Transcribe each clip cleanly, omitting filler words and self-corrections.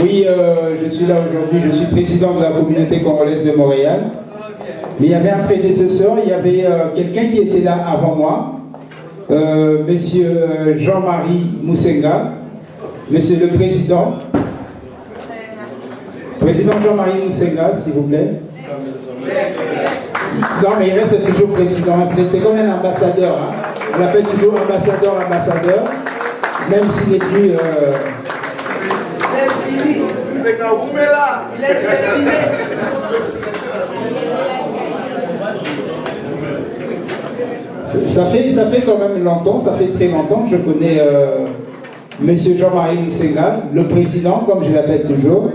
Oui, je suis là aujourd'hui, je suis président de la communauté congolaise de Montréal. Mais il y avait un prédécesseur, il y avait quelqu'un qui était là avant moi, monsieur Jean-Marie Moussenga, monsieur le président. Président Jean-Marie Moussenga, s'il vous plaît. Non, mais il reste toujours président. C'est comme un ambassadeur. Hein. On l'appelle toujours ambassadeur, même s'il n'est plus... Ça fait quand même longtemps, ça fait très longtemps que je connais monsieur Jean-Marie Moussenga, le président, comme je l'appelle toujours.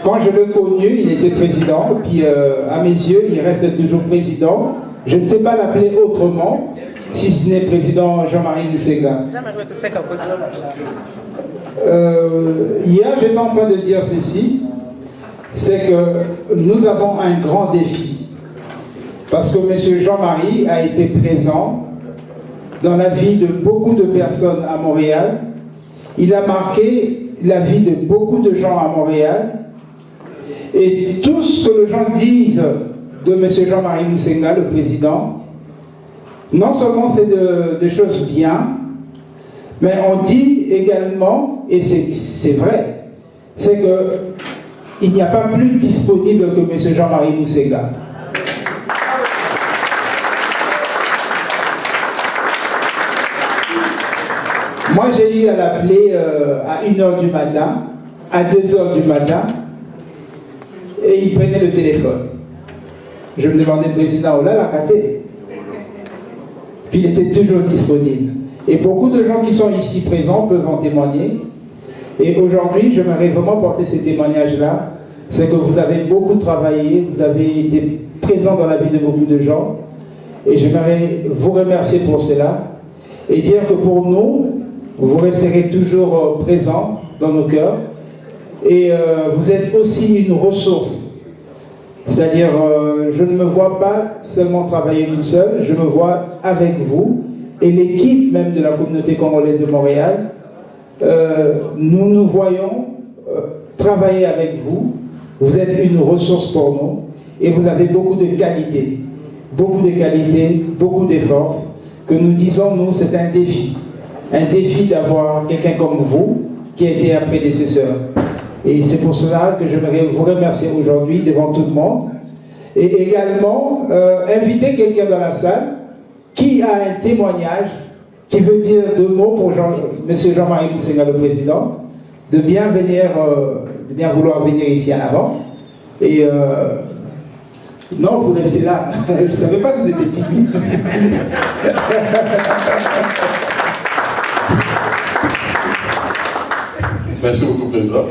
Quand je l'ai connu, il était président, puis à mes yeux, il reste toujours président. Je ne sais pas l'appeler autrement, si ce n'est président Jean-Marie Moussenga. Hier, j'étais en train de dire ceci, c'est que nous avons un grand défi. Parce que M. Jean-Marie a été présent dans la vie de beaucoup de personnes à Montréal. Il a marqué la vie de beaucoup de gens à Montréal. Et tout ce que les gens disent de M. Jean-Marie Moussenga, le président, non seulement c'est de choses bien, mais on dit également, et c'est vrai, c'est qu'il n'y a pas plus disponible que M. Jean-Marie Moussenga. Moi, j'ai eu à l'appeler à 1h du matin, à 2h du matin, et il prenait le téléphone. Je me demandais, président, oh là, la caté. Puis il était toujours disponible. Et beaucoup de gens qui sont ici présents peuvent en témoigner. Et aujourd'hui, j'aimerais vraiment porter ce témoignage-là. C'est que vous avez beaucoup travaillé, vous avez été présent dans la vie de beaucoup de gens. Et j'aimerais vous remercier pour cela. Et dire que pour nous, vous resterez toujours présents dans nos cœurs. Et vous êtes aussi une ressource. C'est-à-dire, je ne me vois pas seulement travailler tout seul, je me vois avec vous et l'équipe même de la communauté congolaise de Montréal. Nous nous voyons travailler avec vous. Vous êtes une ressource pour nous et vous avez beaucoup de qualités, beaucoup d'efforts que nous disons, nous, c'est un défi. Un défi d'avoir quelqu'un comme vous qui a été un prédécesseur. Et c'est pour cela que j'aimerais vous remercier aujourd'hui devant tout le monde. Et également, inviter quelqu'un dans la salle qui a un témoignage, qui veut dire 2 mots pour M. Jean-Marie Moussenga, le président, de bien vouloir venir ici en avant. Et non, vous restez là. Je ne savais pas que vous étiez timide. Merci beaucoup, Président.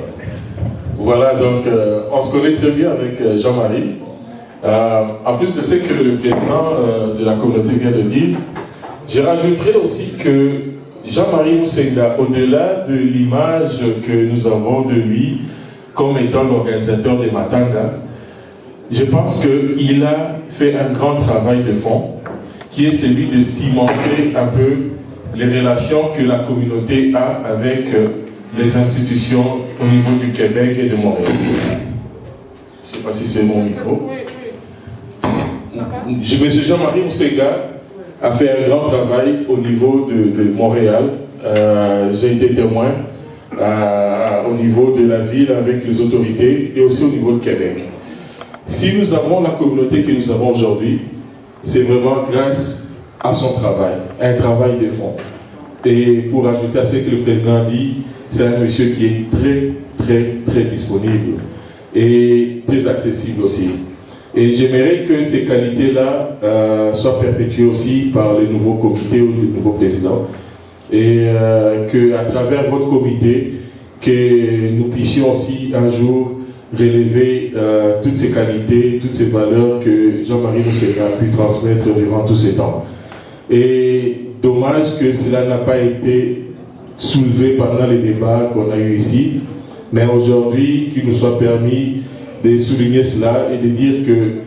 Voilà, donc on se connaît très bien avec Jean-Marie. En plus de ce que le président de la communauté vient de dire, je rajouterai aussi que Jean-Marie Moussenga, au-delà de l'image que nous avons de lui comme étant l'organisateur des Matanga, je pense qu'il a fait un grand travail de fond, qui est celui de cimenter un peu les relations que la communauté a avec les institutions au niveau du Québec et de Montréal. Je ne sais pas si c'est mon micro. M. Jean-Marie Moussenga a fait un grand travail au niveau de Montréal. J'ai été témoin au niveau de la ville avec les autorités et aussi au niveau de Québec. Si nous avons la communauté que nous avons aujourd'hui, c'est vraiment grâce à son travail, un travail de fond. Et pour ajouter à ce que le président dit, c'est un monsieur qui est très disponible et très accessible aussi. Et j'aimerais que ces qualités-là soient perpétuées aussi par le nouveau comité ou le nouveau président. Et qu'à travers votre comité, que nous puissions aussi un jour relever toutes ces qualités, toutes ces valeurs que Jean-Marie Moussenga a pu transmettre durant tous ces temps. Et dommage que cela n'a pas été soulevé pendant les débats qu'on a eu ici, mais aujourd'hui qu'il nous soit permis de souligner cela et de dire que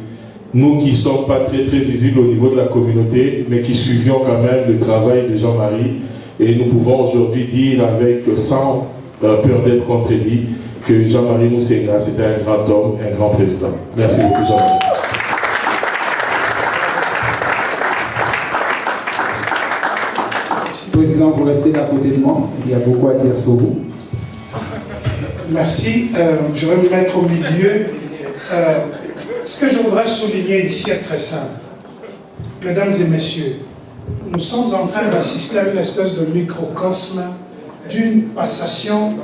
nous qui ne sommes pas très visibles au niveau de la communauté, mais qui suivions quand même le travail de Jean-Marie, et nous pouvons aujourd'hui dire avec sans peur d'être contredit, que Jean-Marie Moussenga, c'était un grand homme, un grand président. Merci beaucoup, Jean-Marie. Président, vous restez à côté de moi. Il y a beaucoup à dire sur vous. Merci. Je vais me mettre au milieu. Ce que je voudrais souligner ici est très simple. Mesdames et messieurs, nous sommes en train d'assister à une espèce de microcosme d'une passation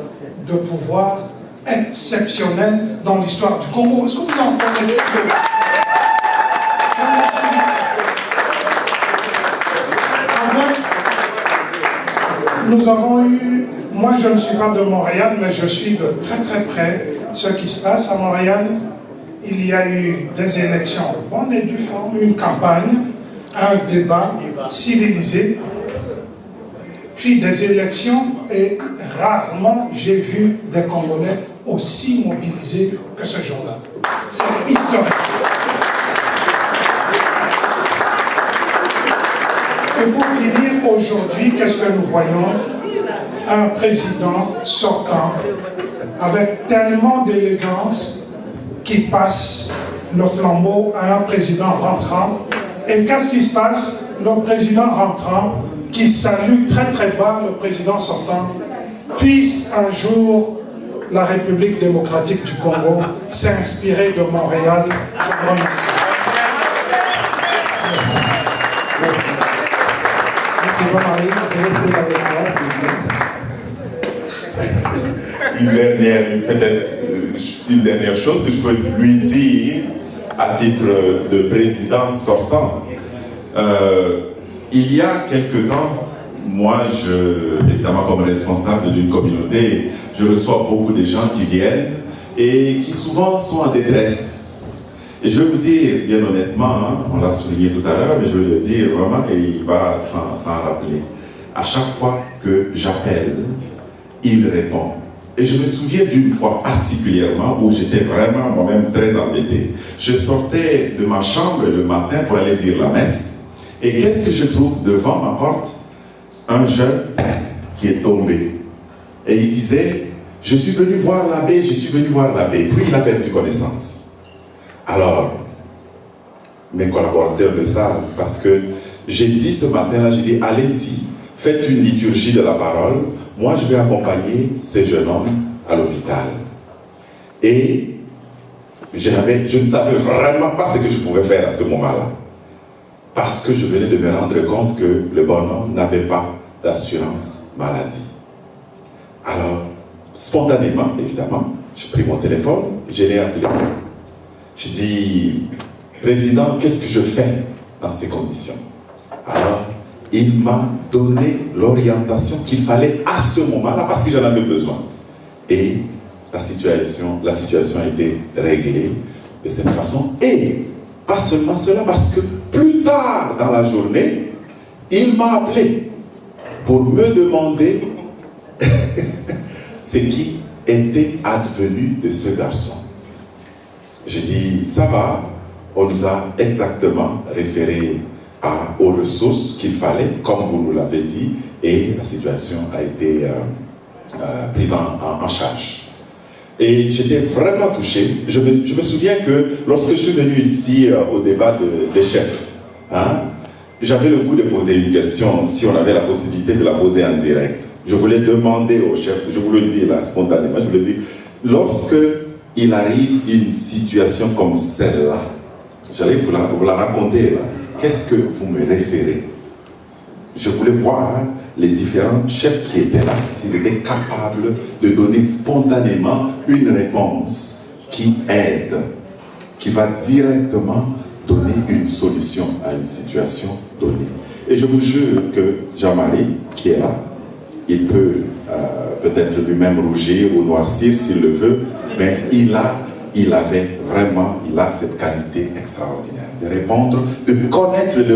de pouvoir exceptionnelle dans l'histoire du Congo. Est-ce que vous en connaissez? Nous avons eu, moi je ne suis pas de Montréal, mais je suis de très très près ce qui se passe à Montréal. Il y a eu des élections bonnes et due forme, une campagne, un débat civilisé, puis des élections, et rarement j'ai vu des Congolais aussi mobilisés que ce jour-là. C'est historique. Et pour finir, aujourd'hui, qu'est-ce que nous voyons? Un président sortant avec tellement d'élégance qui passe le flambeau à un président rentrant. Et qu'est-ce qui se passe? Le président rentrant qui salue très très bas le président sortant. Puisse un jour la République démocratique du Congo s'inspirer de Montréal. Je vous remercie. Une dernière chose que je peux lui dire à titre de président sortant. Il y a quelque temps, moi, évidemment comme responsable d'une communauté, je reçois beaucoup de gens qui viennent et qui souvent sont en détresse. Et je vais vous dire, bien honnêtement, hein, on l'a souligné tout à l'heure, mais je vais le dire vraiment, et il va s'en rappeler. À chaque fois que j'appelle, il répond. Et je me souviens d'une fois particulièrement où j'étais vraiment moi-même très embêté. Je sortais de ma chambre le matin pour aller dire la messe, et qu'est-ce que je trouve devant ma porte? Un jeune qui est tombé. Et il disait, je suis venu voir l'abbé, je suis venu voir l'abbé. Puis il a perdu connaissance. Alors, mes collaborateurs le savent, parce que j'ai dit ce matin-là, j'ai dit, allez-y, faites une liturgie de la parole, moi je vais accompagner ce jeune homme à l'hôpital. Et je ne savais vraiment pas ce que je pouvais faire à ce moment-là, parce que je venais de me rendre compte que le bonhomme n'avait pas d'assurance maladie. Alors, spontanément, évidemment, j'ai pris mon téléphone, je l'ai appelé. Je dis, président, qu'est-ce que je fais dans ces conditions? Alors, il m'a donné l'orientation qu'il fallait à ce moment-là, parce que j'en avais besoin. Et la situation a été réglée de cette façon. Et pas seulement cela, parce que plus tard dans la journée, il m'a appelé pour me demander ce qui était advenu de ce garçon. J'ai dit, ça va, on nous a exactement référé aux ressources qu'il fallait, comme vous nous l'avez dit, et la situation a été prise en charge. Et j'étais vraiment touché. Je me souviens que lorsque je suis venu ici au débat des chefs, hein, j'avais le goût de poser une question, si on avait la possibilité de la poser en direct. Je voulais demander au chef, je vous le dis là spontanément, je vous le dis, lorsque il arrive une situation comme celle-là, j'allais vous la raconter là, qu'est-ce que vous me référez? Je voulais voir les différents chefs qui étaient là, s'ils étaient capables de donner spontanément une réponse qui aide, qui va directement donner une solution à une situation donnée. Et je vous jure que Jean-Marie, qui est là, il peut peut-être lui-même rougir ou noircir s'il le veut, mais il a cette qualité extraordinaire de répondre, de connaître les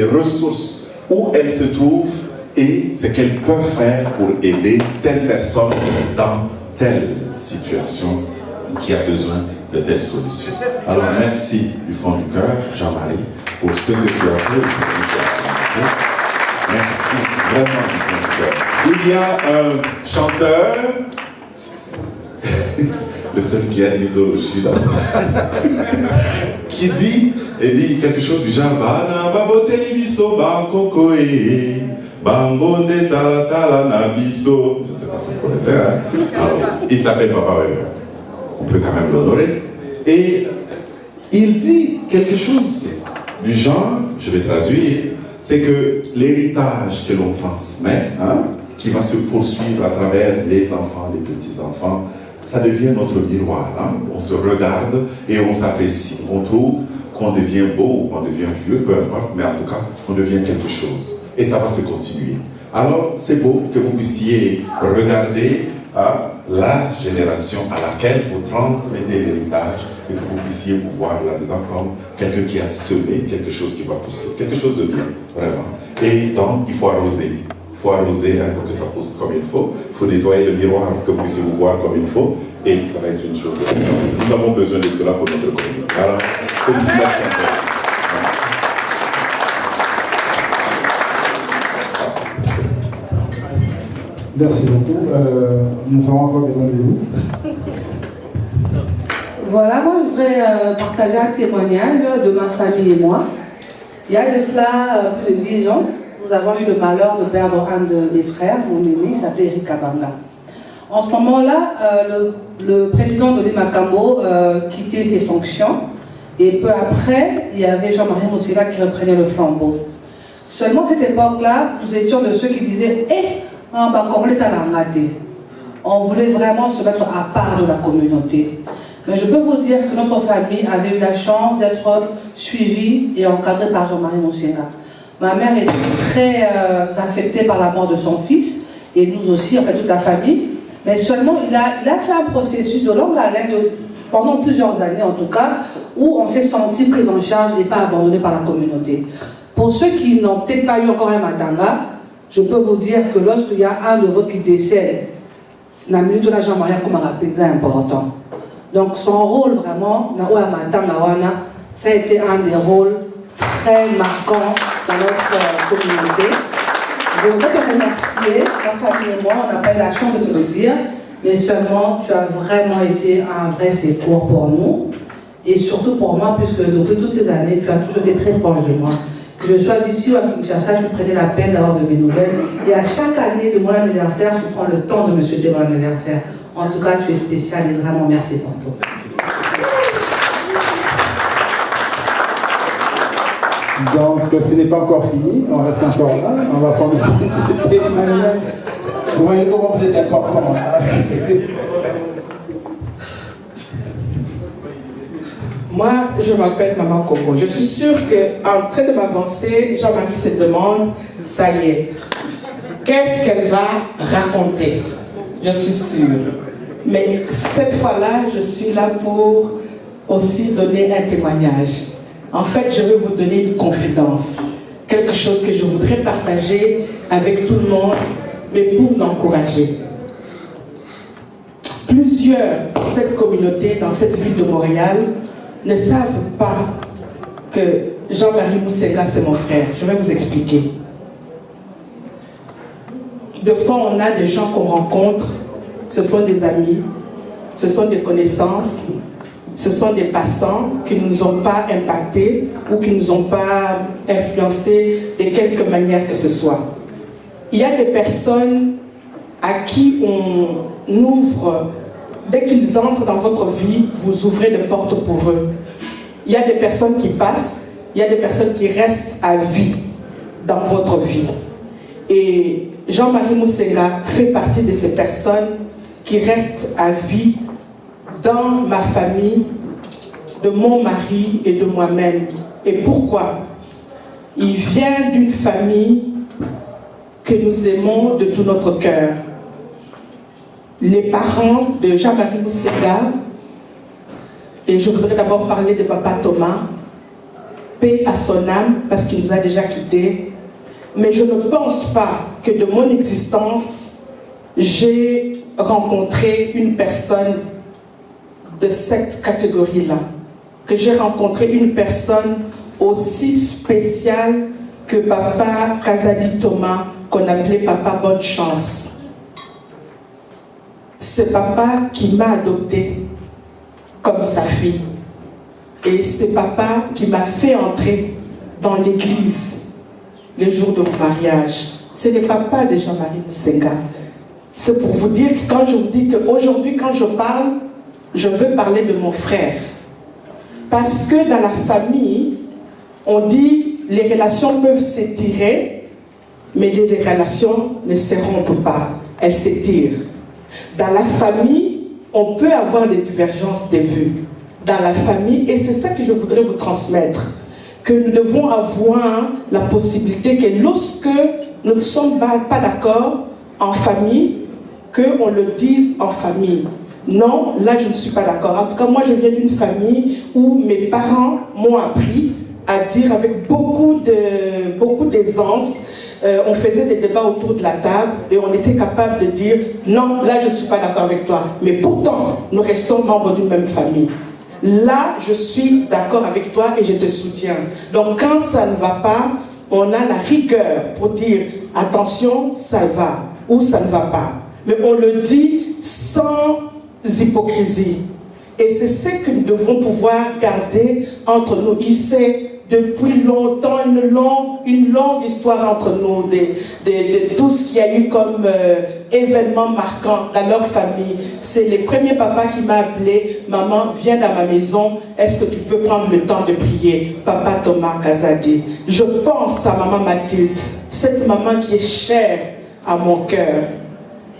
ressources où elles se trouvent et ce qu'elles peuvent faire pour aider telle personne dans telle situation qui a besoin de telle solution. Alors merci du fond du cœur, Jean-Marie, pour ce que tu as fait et ce que tu as fait. Merci vraiment du fond du cœur. Il y a un chanteur, le seul qui a l'isologie dans ça, qui dit quelque chose du genre Bana baboteli biso bankoko bangonde tala tala na biso. Je ne sais pas si vous connaissez, hein? Alors, il s'appelle Papa Wemba. On peut quand même l'honorer. Et il dit quelque chose du genre, je vais traduire, c'est que l'héritage que l'on transmet, hein, qui va se poursuivre à travers les enfants, les petits-enfants, ça devient notre miroir. Hein. On se regarde et on s'apprécie. On trouve qu'on devient beau ou qu'on devient vieux, peu importe, mais en tout cas, on devient quelque chose. Et ça va se continuer. Alors, c'est beau que vous puissiez regarder la génération à laquelle vous transmettez l'héritage et que vous puissiez vous voir là-dedans comme quelqu'un qui a semé quelque chose qui va pousser, quelque chose de bien, vraiment. Et donc, il faut arroser. Il faut arroser pour que ça pousse comme il faut. Il faut nettoyer le miroir pour que vous puissiez vous voir comme il faut. Et ça va être une chose de bien. Nous avons besoin de cela pour notre communauté. Alors, félicitations. Merci beaucoup. Nous avons encore besoin de vous. Voilà, moi je voudrais partager un témoignage de ma famille et moi. Il y a de cela plus de 10 ans, nous avons eu le malheur de perdre un de mes frères, mon aîné, il s'appelait Eric Kabanga. En ce moment-là, le président de l'Emakambo quittait ses fonctions et peu après, il y avait Jean-Marie Moussila qui reprenait le flambeau. Seulement à cette époque-là, nous étions de ceux qui disaient « on voulait vraiment se mettre à part de la communauté. Mais je peux vous dire que notre famille avait eu la chance d'être suivie et encadrée par Jean-Marie Moussila. Ma mère était très affectée par la mort de son fils, et nous aussi, en fait toute la famille. Mais seulement, il a fait un processus de longue haleine, pendant plusieurs années en tout cas, où on s'est senti pris en charge et pas abandonné par la communauté. Pour ceux qui n'ont peut-être pas eu encore un matanga, je peux vous dire que lorsqu'il y a un de votre qui décède, la minute de la Jean-Marie c'est important. Donc son rôle vraiment, ça a été un des rôles très marquants dans notre communauté. Je voudrais te remercier, ma famille et moi, on n'a pas eu la chance de te le dire, mais seulement tu as vraiment été un vrai secours pour nous, et surtout pour moi, puisque depuis toutes ces années, tu as toujours été très proche de moi. Que je sois ici ou à Kinshasa, je prenais la peine d'avoir de mes nouvelles, et à chaque année de mon anniversaire, je prends le temps de me souhaiter mon anniversaire. En tout cas, tu es spécial et vraiment merci pour tout. Donc, ce n'est pas encore fini, on reste encore là, on va prendre des témoignages. Vous voyez comment vous êtes important. Moi, je m'appelle Maman Congo. Je suis sûre qu'en train de m'avancer, Jean-Marie se demande, ça y est, qu'est-ce qu'elle va raconter? Je suis sûre. Mais cette fois-là, je suis là pour aussi donner un témoignage. En fait, je veux vous donner une confidence, quelque chose que je voudrais partager avec tout le monde, mais pour l'encourager. Plusieurs dans cette communauté, dans cette ville de Montréal, ne savent pas que Jean-Marie Moussega, c'est mon frère. Je vais vous expliquer. De fois, on a des gens qu'on rencontre, ce sont des amis, ce sont des connaissances, ce sont des passants qui ne nous ont pas impactés ou qui ne nous ont pas influencés de quelque manière que ce soit. Il y a des personnes à qui on ouvre, dès qu'ils entrent dans votre vie, vous ouvrez des portes pour eux. Il y a des personnes qui passent, il y a des personnes qui restent à vie dans votre vie. Et Jean-Marie Moussega fait partie de ces personnes qui restent à vie dans ma famille, de mon mari et de moi-même. Et pourquoi? Il vient d'une famille que nous aimons de tout notre cœur. Les parents de Jean-Marie Moussega, et je voudrais d'abord parler de Papa Thomas, paix à son âme parce qu'il nous a déjà quittés, mais je ne pense pas que de mon existence, j'ai rencontré une personne de cette catégorie-là, que j'ai rencontré une personne aussi spéciale que Papa Kazali Thomas qu'on appelait Papa Bonne Chance. C'est papa qui m'a adopté comme sa fille. Et c'est papa qui m'a fait entrer dans l'église le jour de mon mariage. C'est le papa de Jean-Marie Musenga. C'est pour vous dire que quand je vous dis qu'aujourd'hui, quand je parle, je veux parler de mon frère. Parce que dans la famille, on dit les relations peuvent s'étirer, mais les relations ne se rompent pas, elles s'étirent. Dans la famille, on peut avoir des divergences de vues. Dans la famille, et c'est ça que je voudrais vous transmettre, que nous devons avoir la possibilité que lorsque nous ne sommes pas d'accord en famille, qu'on le dise en famille. Non, là je ne suis pas d'accord. En tout cas, moi je viens d'une famille où mes parents m'ont appris à dire avec beaucoup d'aisance. On faisait des débats autour de la table et on était capable de dire non, là je ne suis pas d'accord avec toi. Mais pourtant, nous restons membres d'une même famille. Là, je suis d'accord avec toi et je te soutiens. Donc quand ça ne va pas, on a la rigueur pour dire attention, ça va ou ça ne va pas. Mais on le dit sans hypocrisie. Et c'est ce que nous devons pouvoir garder entre nous. Il s'est depuis longtemps une longue histoire entre nous, de tout ce qu'il y a eu comme événement marquant dans leur famille. C'est le premier papa qui m'a appelé, maman, viens dans ma maison, est-ce que tu peux prendre le temps de prier? Papa Thomas Kazadi. Je pense à maman Mathilde, cette maman qui est chère à mon cœur.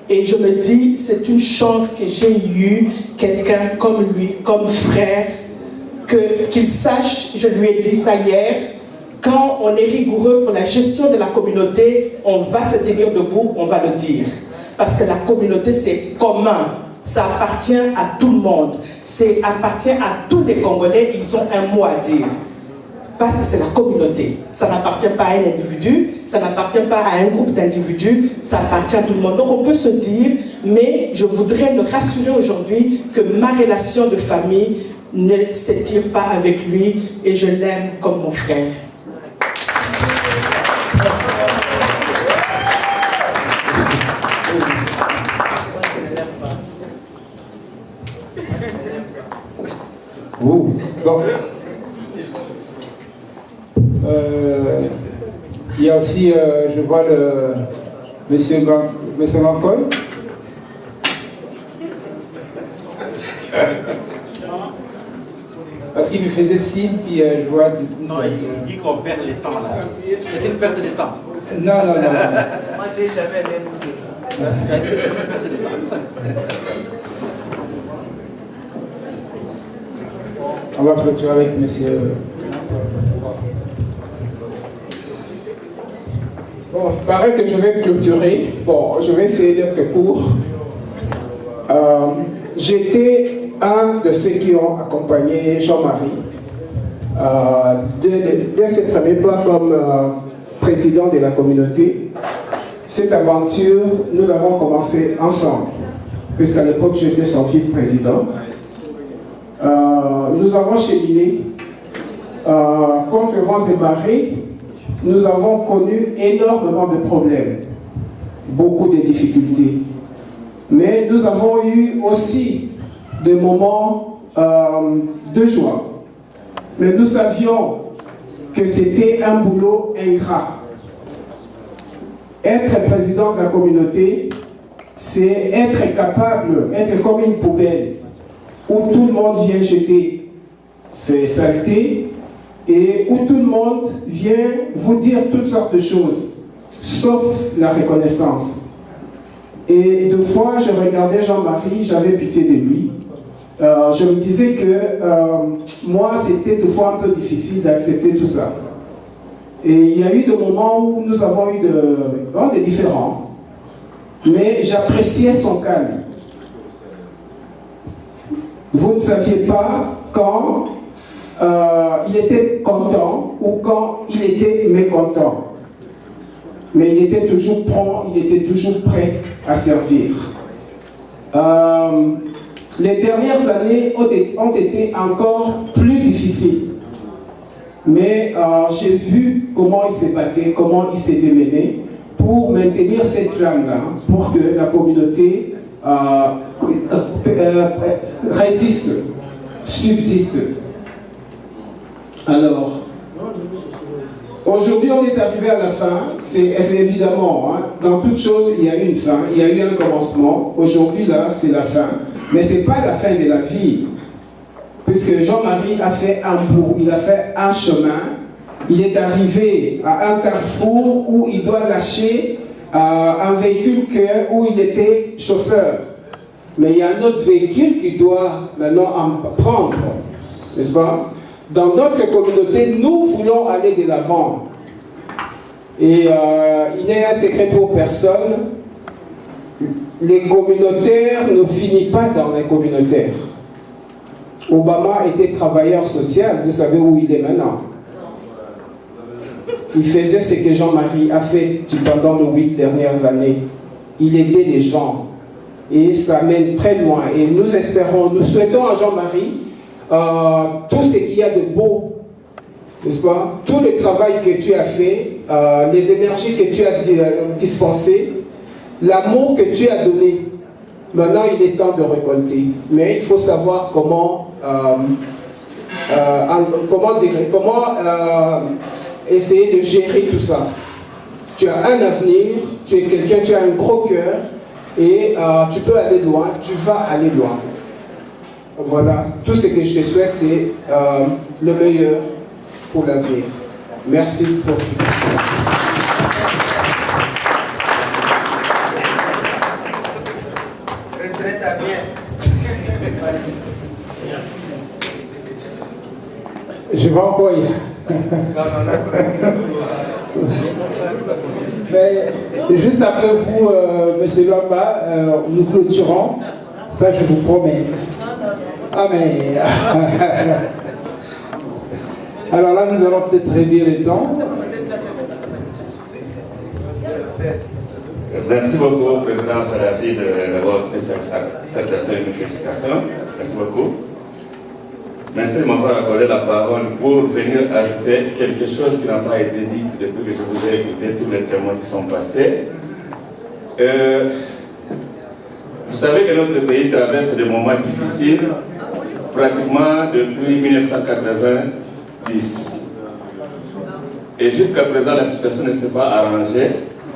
Et je me dis, c'est une chance que j'ai eu quelqu'un comme lui, comme frère, qu'il sache, je lui ai dit ça hier, quand on est rigoureux pour la gestion de la communauté, on va se tenir debout, on va le dire. Parce que la communauté, c'est commun. Ça appartient à tout le monde. Ça appartient à tous les Congolais, ils ont un mot à dire. Parce que c'est la communauté. Ça n'appartient pas à un individu, ça n'appartient pas à un groupe d'individus, ça appartient à tout le monde. Donc on peut se dire, mais je voudrais le rassurer aujourd'hui que ma relation de famille ne s'étire pas avec lui et je l'aime comme mon frère. Bon. Il y a aussi, je vois le monsieur Mancoy. Parce qu'il me faisait signe, puis je vois... Non, il dit qu'on perd le temps là. C'est une perte de temps. Non. Moi, j'ai jamais même poussé. On va clôturer avec monsieur... Bon, il paraît que je vais clôturer. Bon, je vais essayer d'être court. J'étais un de ceux qui ont accompagné Jean-Marie dès ses premiers plans comme président de la communauté. Cette aventure, nous l'avons commencée ensemble, puisqu'à l'époque j'étais son vice-président. Nous avons cheminé contre vents et marées. Nous avons connu énormément de problèmes, beaucoup de difficultés. Mais nous avons eu aussi des moments de joie. Mais nous savions que c'était un boulot ingrat. Être président de la communauté, c'est être capable, être comme une poubelle, où tout le monde vient jeter ses saletés, et où tout le monde vient vous dire toutes sortes de choses, sauf la reconnaissance. Et deux fois, je regardais Jean-Marie, j'avais pitié de lui. Je me disais que moi, c'était deux fois un peu difficile d'accepter tout ça. Et il y a eu des moments où nous avons eu des différends. Mais j'appréciais son calme. Vous ne saviez pas quand il était content ou quand il était mécontent. Mais il était toujours prompt, il était toujours prêt à servir. Les dernières années ont été encore plus difficiles. Mais j'ai vu comment il s'est battu, comment il s'est démené pour maintenir cette flamme-là, pour que la communauté résiste, subsiste. Alors, aujourd'hui, on est arrivé à la fin. C'est évidemment, hein, dans toute chose, il y a eu une fin, il y a eu un commencement. Aujourd'hui, là, c'est la fin. Mais ce n'est pas la fin de la vie. Puisque Jean-Marie a fait un bout, il a fait un chemin. Il est arrivé à un carrefour où il doit lâcher un véhicule où il était chauffeur. Mais il y a un autre véhicule qui doit maintenant en prendre, n'est-ce pas? Dans notre communauté, nous voulons aller de l'avant. Et il n'est un secret pour personne. Les communautaires ne finissent pas dans les communautaires. Obama était travailleur social, vous savez où il est maintenant. Il faisait ce que Jean-Marie a fait pendant les 8 dernières années. Il aidait les gens. Et ça mène très loin. Et nous espérons, nous souhaitons à Jean-Marie tout ce qu'il y a de beau, n'est-ce pas? Tout le travail que tu as fait, les énergies que tu as dispensées, l'amour que tu as donné. Maintenant, il est temps de récolter. Mais il faut savoir comment essayer de gérer tout ça. Tu as un avenir, tu es quelqu'un, tu as un gros cœur et tu peux aller loin, tu vas aller loin. Voilà, tout ce que je te souhaite, c'est le meilleur pour l'avenir. Merci pour tout. Retraite à bien. Je vais encore y... Mais juste après vous, Monsieur Lamba, nous clôturons. Ça, je vous promets. Ah, mais... Alors là, nous allons peut-être réduire le temps. Merci beaucoup, Président Farabi, de l'avoir acceptation et de félicitations. Merci beaucoup. Merci de m'avoir accordé la parole pour venir ajouter quelque chose qui n'a pas été dit depuis que je vous ai écouté tous les témoins qui sont passés. Vous savez que notre pays traverse des moments difficiles, pratiquement depuis 1990. Et jusqu'à présent, la situation ne s'est pas arrangée,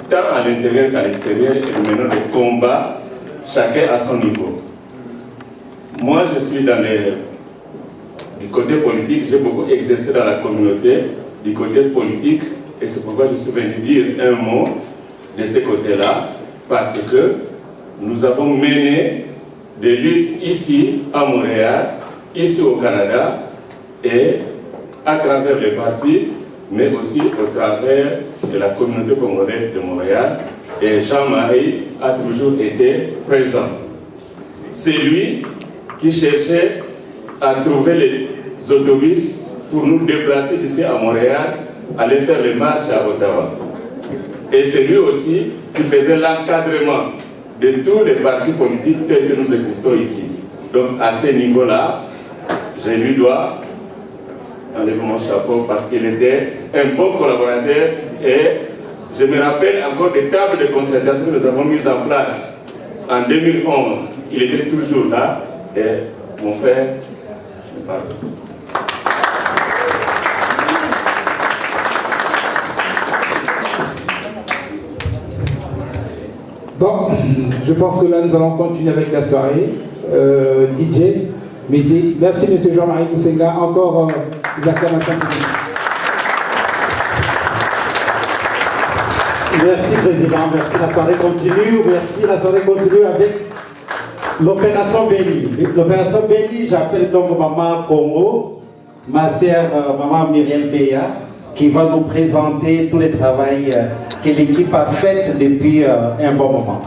tant à l'intérieur qu'à l'extérieur, et nous menons des combats, chacun à son niveau. Moi, je suis dans du côté politique, j'ai beaucoup exercé dans la communauté, du côté politique, et c'est pourquoi je suis venu dire un mot de ce côté-là, parce que nous avons mené des luttes ici, à Montréal, ici au Canada, et à travers les partis, mais aussi au travers de la communauté congolaise de Montréal, et Jean-Marie a toujours été présent. C'est lui qui cherchait à trouver les autobus pour nous déplacer d'ici à Montréal, aller faire les marches à Ottawa. Et c'est lui aussi qui faisait l'encadrement de tous les partis politiques tels que nous existons ici. Donc à ce niveau-là, je lui dois enlever mon chapeau parce qu'il était un bon collaborateur et je me rappelle encore des tables de concertation que nous avons mises en place en 2011. Il était toujours là et mon frère me parle. Bon, je pense que là, nous allons continuer avec la soirée. DJ, musique. Merci, M. Jean-Marie Moussenga. Encore une acclamation. Merci, Président. Merci. La soirée continue. Merci. La soirée continue avec l'opération Béni. L'opération Béni, j'appelle donc Maman Congo, ma sœur Maman Myriel Béa, qui va nous présenter tout le travail que l'équipe a fait depuis un bon moment.